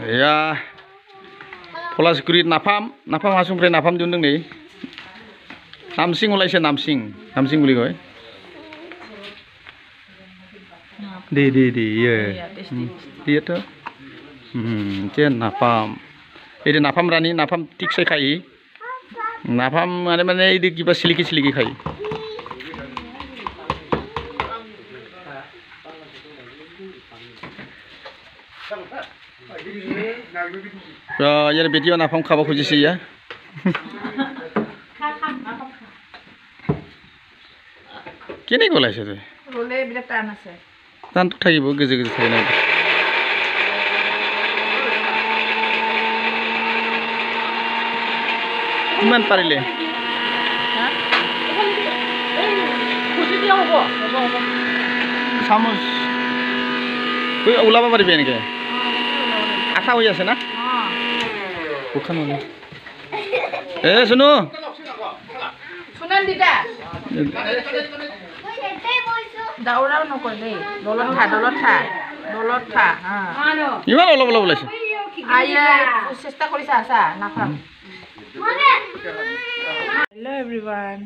एया पलासगुरि नाफाम हासुंनिफ्राय नाफाम दिहुनदों नै नामसिं हलायसो नामसिं बुलि कय दे इयो इयोथ' जे नाफाम एदे नाफाम रानी नाफाम टिकसे खाई नाफाम माने इदि किबा सिलिकी खाई यार बेटिया नाफाम खाबा खुजिसे या केने गलायसे रे रोले बिराद टान আছে টান তো থাকিব গজে থাকে না কিমান পাৰিলে হ্যাঁ খুজি দিয়া হ'ব চামুচ তুই ওলাব পাৰিবি এনেকে আঠা হৈ আছে না ওখানে এ শুনো শুনান দিটা দাউৰাও নকয় দেই দলত থা ইমান অলপ ওলাইছে আইয়া চেষ্টা কৰিছা আছা নাফাম হেল্ল' এভৰিৱান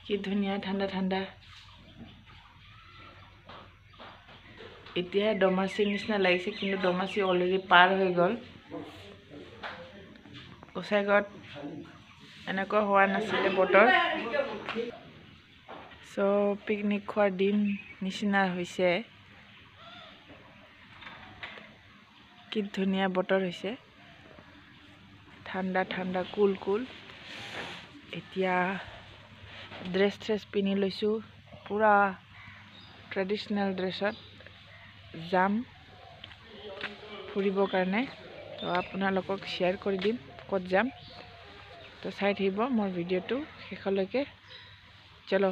কি ধুনীয়া ঠাণ্ডা এতিয়া ডমাচি নিচিনা লাগিছে কিন্তু ডমাচি অলৰেডি পাৰ হৈ গ'ল গোসাইগাঁৱত এনেকুৱা হোৱা নাছিলে বতৰ সো পিকনিক খোৱাৰ দিন নিচিনা হৈছে কি ধুনীয়া বতৰ হৈছে ঠাণ্ডা কুল এতিয়া ড্ৰেছ পিনি লৈছো পুৰা ট্ৰেডিশনেল ড্ৰেছত যাম ফুৰিবৰ কাৰণে তো আপোনালোকক শ্বেয়াৰ কৰি দিম ক'ত যাম তো চাই থাকিব মোৰ ভিডিঅ'টো শেষলৈকে চলো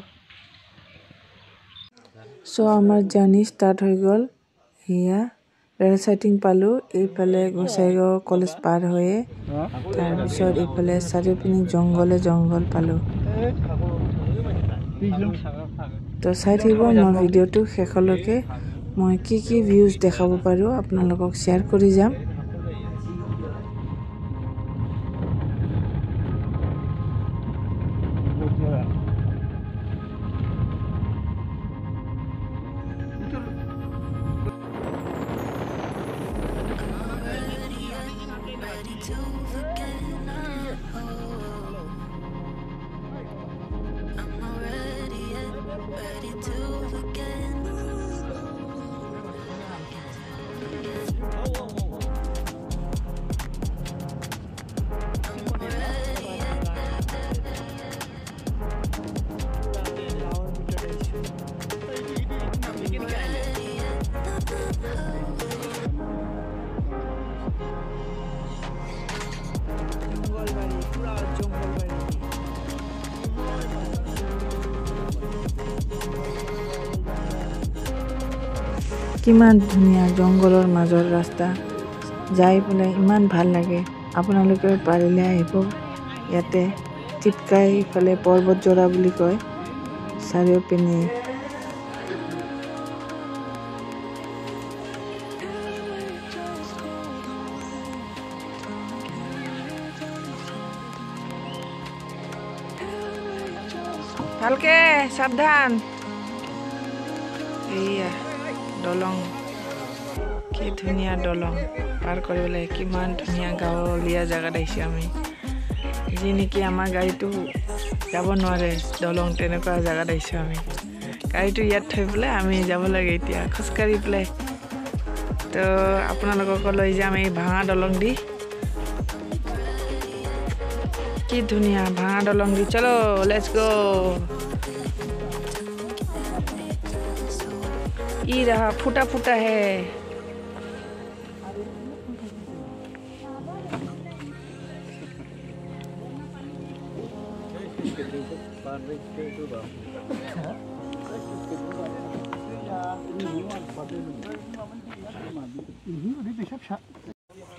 সো আমাৰ জাৰ্নি ষ্টাৰ্ট হৈ গ'ল এয়া ৰেল সাইটিং পালো এইফালে গোসাইগাঁও কলেজ পাৰ হৈয়ে তাৰপিছত এইফালে চাৰিওপিনে জংগল পালো তো চাই থাকিব মোৰ ভিডিঅ'টো শেষলৈকে মই কি ভিউজ দেখাব পাৰো আপোনালোকক শ্বেয়াৰ কৰি যাম কিমান ধুনীয়া জংগলৰ মাজৰ ৰাস্তা যাই পেলাই ইমান ভাল লাগে আপোনালোকে পাৰিলে আহিব ইয়াতে টিপকাই ইফালে পৰ্বত জৰা বুলি কয় চাৰিওপিনে ভালকে সাবধান এইয়া দলং কি ধুনীয়া দলং পাৰ কৰিবলৈ কিমান ধুনীয়া গাঁৱলীয়া জাগাত আহিছে আমি যি নেকি আমাৰ গাড়ীটো যাব নোৱাৰে দলং তেনেকুৱা জাগাত আহিছো আমি গাড়ীটো ইয়াত থৈ পেলাই আমি যাব লাগে এতিয়া খোজকাঢ়ি পেলাই তো আপোনালোকক লৈ যাম এই ভাঙা দলং দি কি ধুনীয়া ভাঙা দলং দি চলো লেটস গো ई रहा फूटा है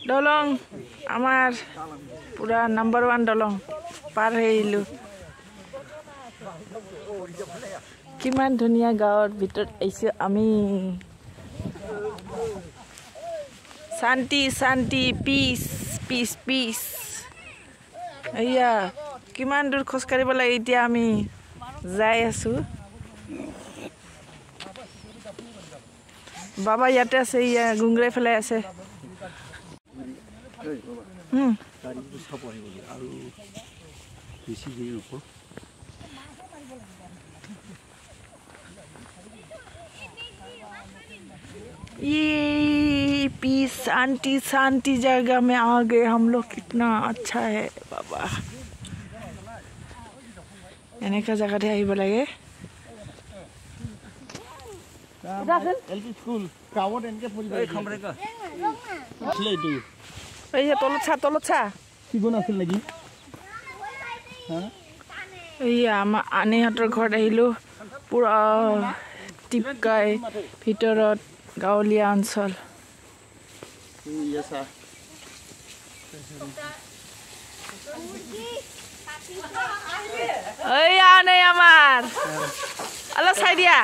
দলং আমার পুরা নাম্বার 1 দলং পার হইলো কিমান ধুনীয়া গাঁৱৰ ভিতৰত আইছো আমি শান্তি শান্তি পিচ পিচ পিচ এয়া কিমান দূৰ খোজ কাঢ়িব লাগে এতিয়া আমি যাই আছো বাবা ইয়াতে আছে ইয়া গুংগৰাই ফেলে আছে ये पीस शांति शांति जगह में आ गए हम लोग कितना अच्छा है बाबा এনেকা জায়গাতে আহিব লাগে এলপি স্কুল কামত এনেকে পৰি যায় খামৰে কা লেডু এই যে তলত ছা কি গুণ আছিল নেকি এই আমাৰ আনেহঁতৰ ঘৰত আহিলো পুৰা টিপকাই ভিতৰত গাঁৱলীয়া অঞ্চল এই আনে আমাৰ অলপ চাই দিয়া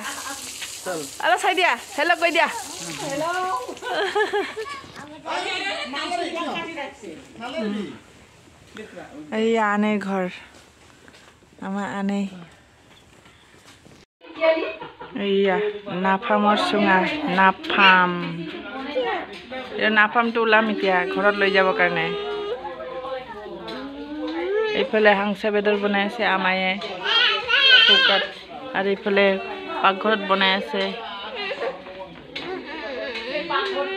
হেল্ল' কৈ দিয়া এই আনে ঘৰ আমাৰ আনে এইয়া নাফামৰ চুঙা নাফামটো ওলাম এতিয়া ঘৰত লৈ যাব কাৰণে এইফালে হাংসা বেদৰ বনাই আছে আমায়ে চৌকাত আৰু এইফালে পাকঘৰত বনাই আছে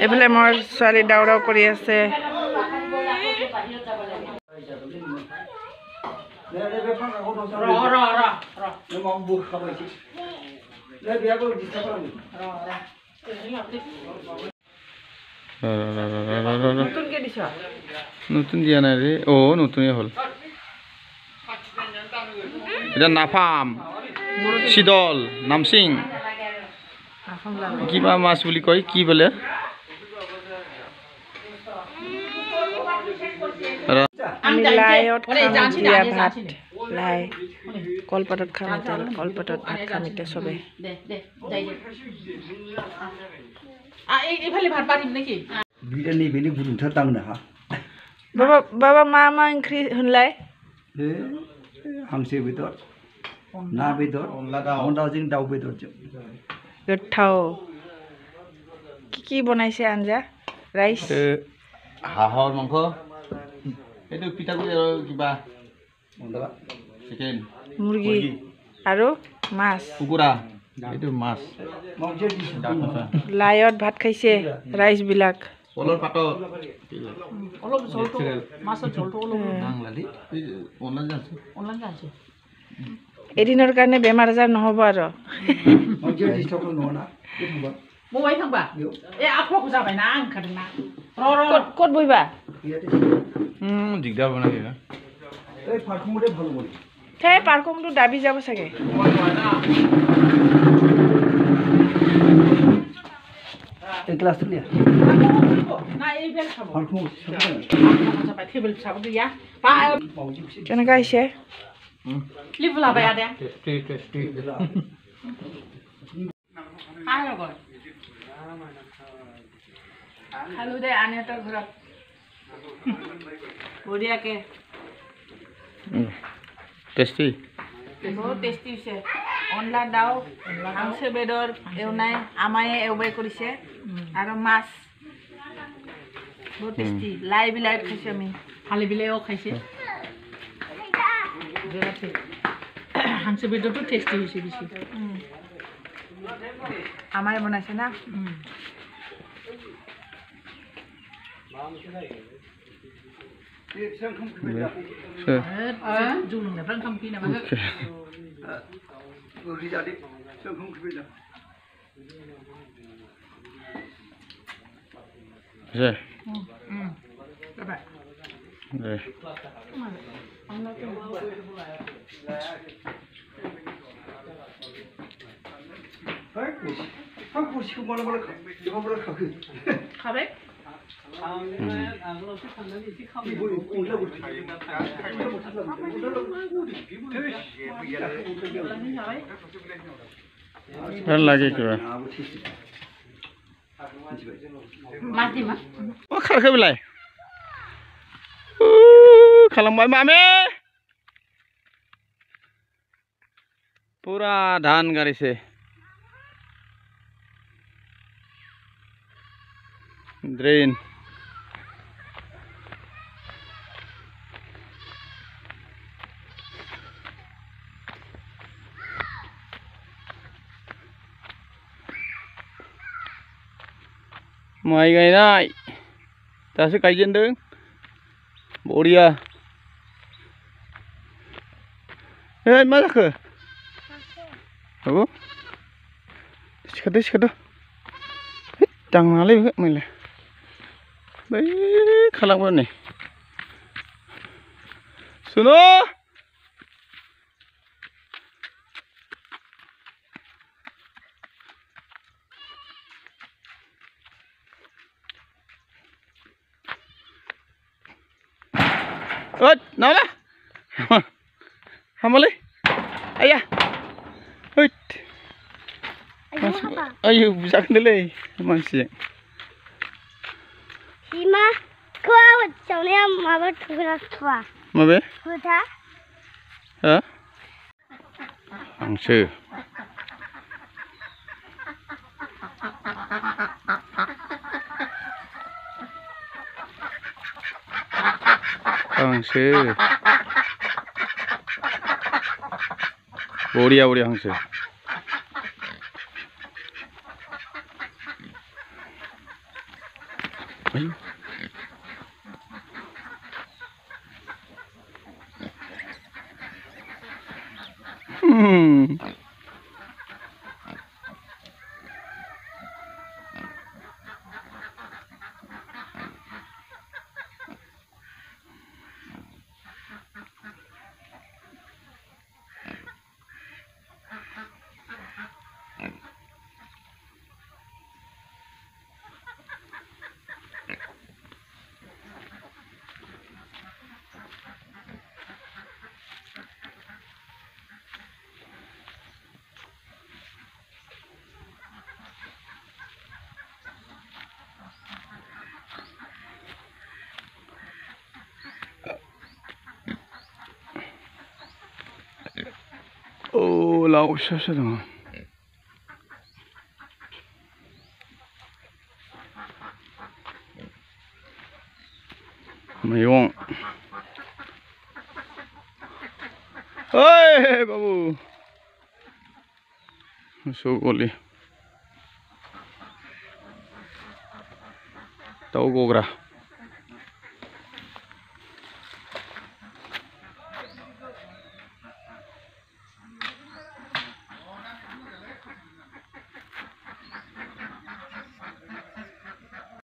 এইফালে মোৰ ছোৱালী দাউৰাও কৰি আছে নতুন দিয়া নাই ৰে ও নতুনই হল এটা নাফাম শীতল নামসিং কিবা মাছ বুলি কয় কি বলে আমি লাইত খাম দিয়া ভাত লাই কলপাতত খাম কলপাতত ভাত খাম এতিয়া চবে এইফালে ভাত পাতিম নেকি बिरानि बेनि गुदुंथार दांनो हा बाबा मा ओंख्रि होनलाय हांसो बेदर ना बेदर अनलाजों दाउ बेदरजों गोथाव কি বনাইছে আঞ্জা ৰাইস হাঁহৰ মাংস এইটো পিঠাগুৰি আৰু কিবা চিকেন মুৰ্গী আৰু মাছ কুকুৰা এইটো মাছ লাইত ভাত খাইছে ৰাইস বিলাক কলৰ পাতত অলপ ঝোলটো মাছৰ ঝোলটো অলপ নাংলালি অনলাইন আছে এদিনৰ কাৰণে বেমাৰ আজাৰ নহব আৰু মবাই থাকবা এ আফক যাবাইনা আं খাদনা ক'ত বহিবা দিগদাৰ বনাই না এই ফাৰখমতে ভাল বলি সেই পাৰ্কমটো দাবি যাব চাগে এই ক্লাস লিয়া না এই বেল খাব ফারখম যাবাই টেবল খাব দিয়া পা কেনেকা হৈছে লিবলা বায়া দে আই লগৰ খালো দে আনেহঁতৰ ঘৰত বঢ়িয়াকে টেষ্টি বহুত টেষ্টি হৈছে অনলা দাও হাংসে বেদৰ এওনাই আমায়ে এওবাই কৰিছে আৰু মাছ বহুত টেষ্টি লাই বিলাইত খাইছে আমি খালি বিলাইও খাইছে হাংসে বেদৰটো টেষ্টি হৈছে বেছি আমায়ে বনাইছে না জুলুং নেফাং খামপি নামা गोरी जादि सोंखम खबेदा जे बाबा जे हां कुसिखौ माला माला खाखो खाबाय লাগে কিবা Masih, मा खारखो बेलाय खालामबाय मामे पुरा धान गारिसे ड्रेन माइ गायनाय दासो गायजेनदों बरिया मा जाखो औ सिखारदो दांनाङालै बेखौ मैला बै खालामो नै सुनु नाला हामालै आया ayo busak dulu masih Sima kau cakapnya mama tukar kau mabe kuda ha angse angse boria angse ayo oh lauk susah dong mayong hei babu masuk oli tahu gogra